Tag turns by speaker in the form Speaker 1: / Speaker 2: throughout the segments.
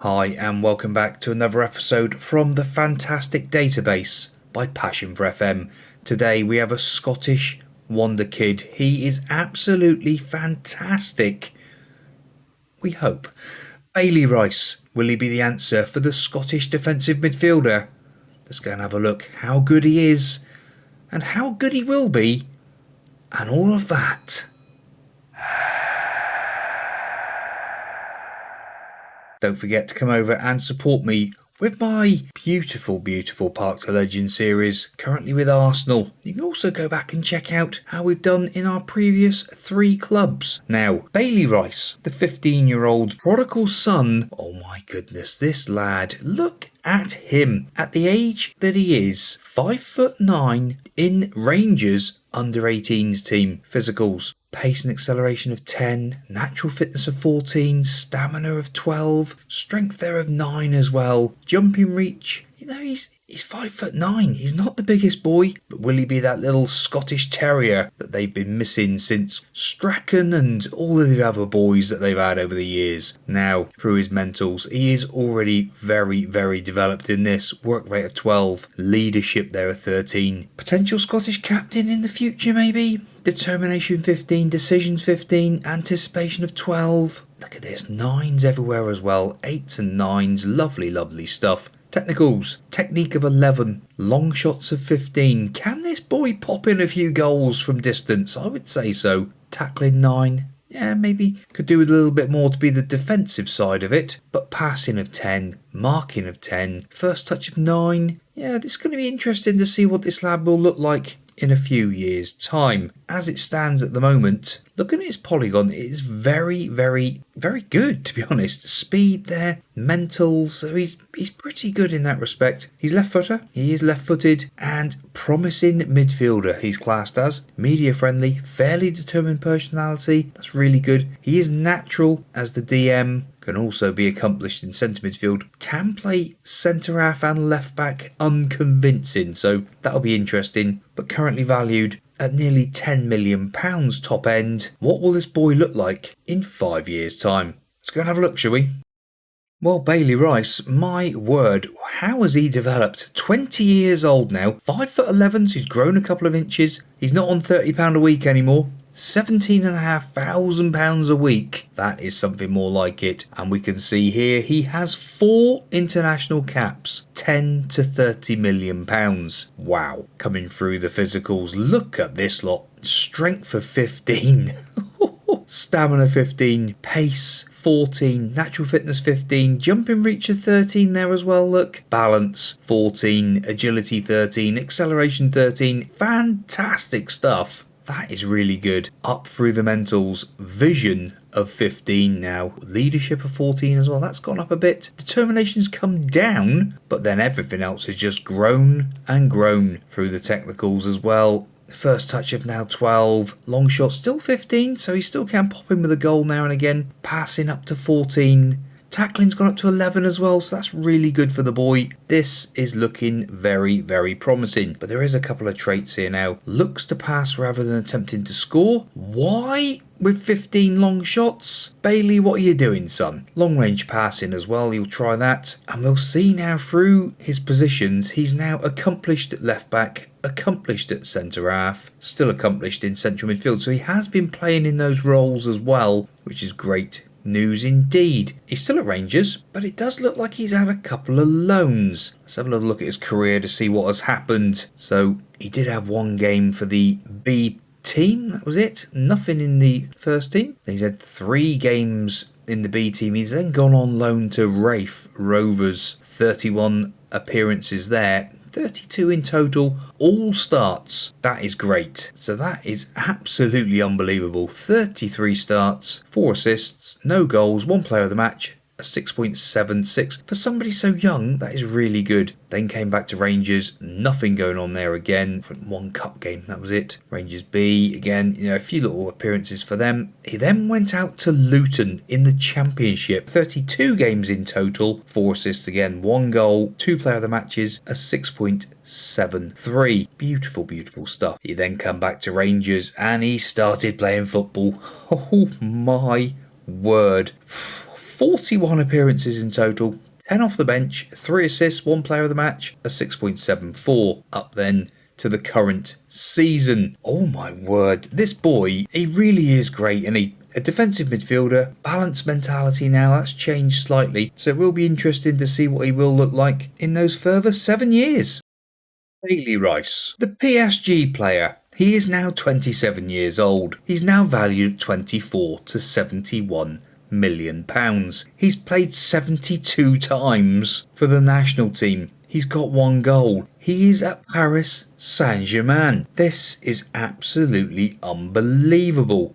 Speaker 1: Hi and welcome back to another episode from the fantastic database by Passion4FM. Today we have a Scottish wonderkid. He is absolutely fantastic. We hope. Bailey Rice, will he be the answer for the Scottish defensive midfielder? Let's go and have a look how good he is and how good he will be and all of that. Don't forget to come over and support me with my beautiful Park to Legend series, currently with Arsenal. You can also go back and check out how we've done in our previous 3 clubs. Now, Bailey Rice, the 15-year-old prodigal son. Oh my goodness, this lad, look at him. At the age that he is, 5'9", in Rangers under-18s team. Physicals: pace and acceleration of 10, natural fitness of 14, stamina of 12, strength there of 9 as well, jumping reach. You know, he's 5'9". He's not the biggest boy, but will he be that little Scottish terrier that they've been missing since Strachan and all of the other boys that they've had over the years? Now, through his mentals, he is already very developed in this. Work rate of 12, leadership there of 13, potential Scottish captain in the future maybe. Determination 15, decisions 15, anticipation of 12. Look at this, 9s everywhere as well, 8s and 9s, lovely stuff. Technicals: technique of 11, long shots of 15. Can this boy pop in a few goals from distance? I would say so. Tackling 9. Yeah, maybe could do with a little bit more to be the defensive side of it. But passing of 10, marking of 10, first touch of 9. Yeah, it's going to be interesting to see what this lad will look like in a few years' time. As it stands at the moment, looking at his polygon, it is very good, to be honest. Speed there, mental, so he's pretty good in that respect. He's left footer, he is left footed, and promising midfielder he's classed as. Media friendly, fairly determined personality, that's really good. He is natural as the DM, can also be accomplished in centre midfield, can play centre half and left back unconvincing, so that'll be interesting, but currently valued at nearly £10 million top end. What will this boy look like in 5 years' time? Let's go and have a look, shall we? Well, Bailey Rice, my word, how has he developed? 20 years old now, 5'11", so he's grown a couple of inches. He's not on £30 a week anymore. £17,500 a week. That is something more like it. And we can see here he has 4 international caps, 10 to £30 million. Wow. Coming through the physicals, look at this lot. Strength of 15. Stamina 15, pace 14, natural fitness 15, jumping reach of 13 there as well, look. Balance 14, agility 13, acceleration 13, fantastic stuff. That is really good. Up through the mentals, vision of 15 now, leadership of 14 as well, that's gone up a bit. Determination's come down, but then everything else has just grown and grown through the technicals as well. First touch of now 12, long shot still 15, so he still can pop in with a goal now and again. Passing up to 14, tackling's gone up to 11 as well, so that's really good for the boy. This is looking very promising, but there is a couple of traits here now. Looks to pass rather than attempting to score. Why with 15 long shots? Bailey, what are you doing, son? Long range passing as well, you'll try that. And we'll see now through his positions, he's now accomplished at left back, accomplished at centre half, still accomplished in central midfield, so he has been playing in those roles as well, which is great news indeed. He's still at Rangers, but it does look like he's had a couple of loans. Let's have a little look at his career to see what has happened. So he did have 1 game for the B team, that was it. Nothing in the first team. He's had 3 games in the B team. He's then gone on loan to Rafe Rovers, 31 appearances there. 32 in total, all starts. That is great. So that is absolutely unbelievable. 33 starts, 4 assists, no goals, 1 player of the match, a 6.76. For somebody so young, that is really good. Then came back to Rangers, nothing going on there again. 1 cup game, that was it. Rangers B, again, a few little appearances for them. He then went out to Luton in the Championship. 32 games in total, 4 assists again, 1 goal, 2 player of the matches, a 6.73. Beautiful stuff. He then come back to Rangers and he started playing football. Oh my word. 41 appearances in total, 10 off the bench, 3 assists, 1 player of the match, a 6.74. Up then to the current season. Oh my word, this boy, he really is great, and a defensive midfielder, balanced mentality now, that's changed slightly, so it will be interesting to see what he will look like in those further 7 years. Bailey Rice, the PSG player. He is now 27 years old. He's now valued at 24 to 71 million pounds. He's played 72 times for the national team. He's got 1 goal. He is at Paris Saint-Germain. This is absolutely unbelievable.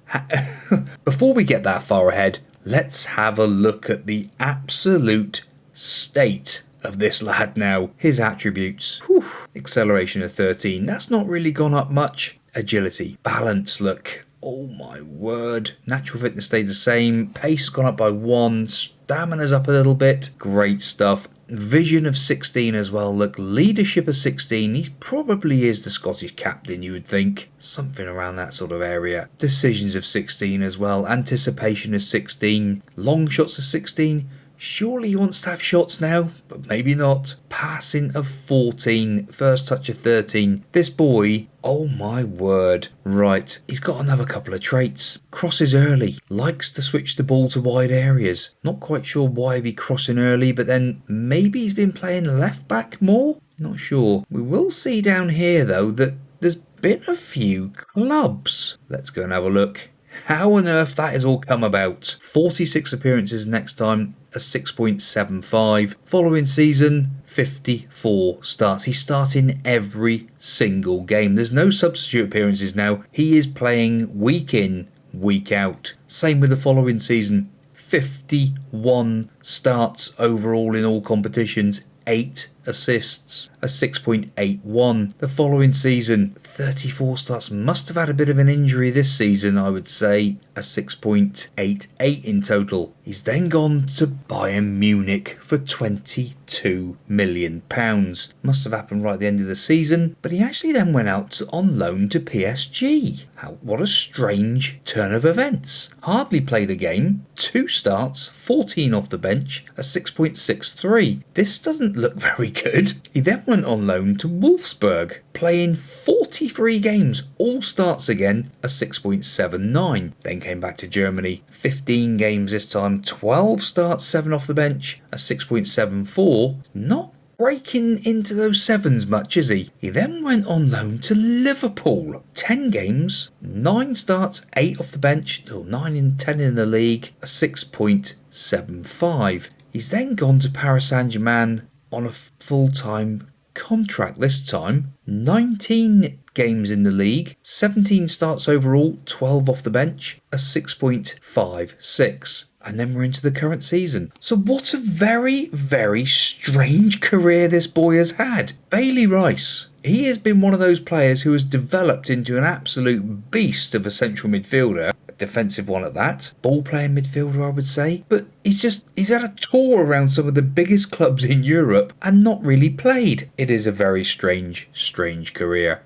Speaker 1: Before we get that far ahead, let's have a look at the absolute state of this lad now. His attributes. Whew. Acceleration of 13. That's not really gone up much. Agility. Balance, look. Oh my word. Natural fitness stayed the same. Pace gone up by 1. Stamina's up a little bit. Great stuff. Vision of 16 as well. Look, leadership of 16. He probably is the Scottish captain, you would think. Something around that sort of area. Decisions of 16 as well. Anticipation of 16. Long shots of 16. Surely he wants to have shots now, but maybe not. Passing of 14, first touch of 13. This boy, oh my word. Right, he's got another couple of traits. Crosses early, likes to switch the ball to wide areas. Not quite sure why he'd be crossing early, but then maybe he's been playing left back more? Not sure. We will see down here though that there's been a few clubs. Let's go and have a look. How on earth that has all come about. 46 appearances next time, a 6.75. Following season, 54 starts. He's starting every single game. There's no substitute appearances now. He is playing week in, week out. Same with the following season. 51 starts overall in all competitions. 8 assists, a 6.81. The following season, 34 starts. Must have had a bit of an injury this season, I would say. A 6.88 in total. He's then gone to Bayern Munich for £22 million. Must have happened right at the end of the season, but he actually then went out on loan to PSG. What a strange turn of events. Hardly played a game, 2 starts, 14 off the bench, a 6.63. This doesn't look very good. He then went on loan to Wolfsburg, playing 43 games, all starts again, a 6.79. Then came back to Germany, 15 games this time, 12 starts, 7 off the bench, a 6.74. Not breaking into those 7s much, is he? He then went on loan to Liverpool, 10 games, 9 starts, 8 off the bench, 9 and 10 in the league, a 6.75. He's then gone to Paris Saint-Germain on a full-time contract this time. 19 games in the league, 17 starts overall, 12 off the bench, a 6.56. And then we're into the current season. So what a very, very strange career this boy has had. Bailey Rice. He has been one of those players who has developed into an absolute beast of a central midfielder. A defensive one at that. Ball-playing midfielder, I would say. But he's had a tour around some of the biggest clubs in Europe and not really played. It is a very strange, strange career.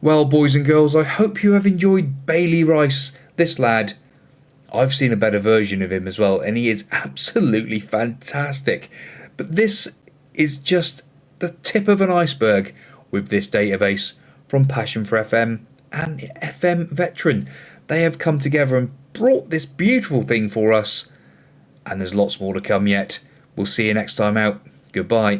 Speaker 1: Well, boys and girls, I hope you have enjoyed Bailey Rice. This lad, I've seen a better version of him as well, and he is absolutely fantastic. But this is just the tip of an iceberg with this database from Passion4FM and FM Veteran. They have come together and brought this beautiful thing for us, and there's lots more to come yet. We'll see you next time out. Goodbye.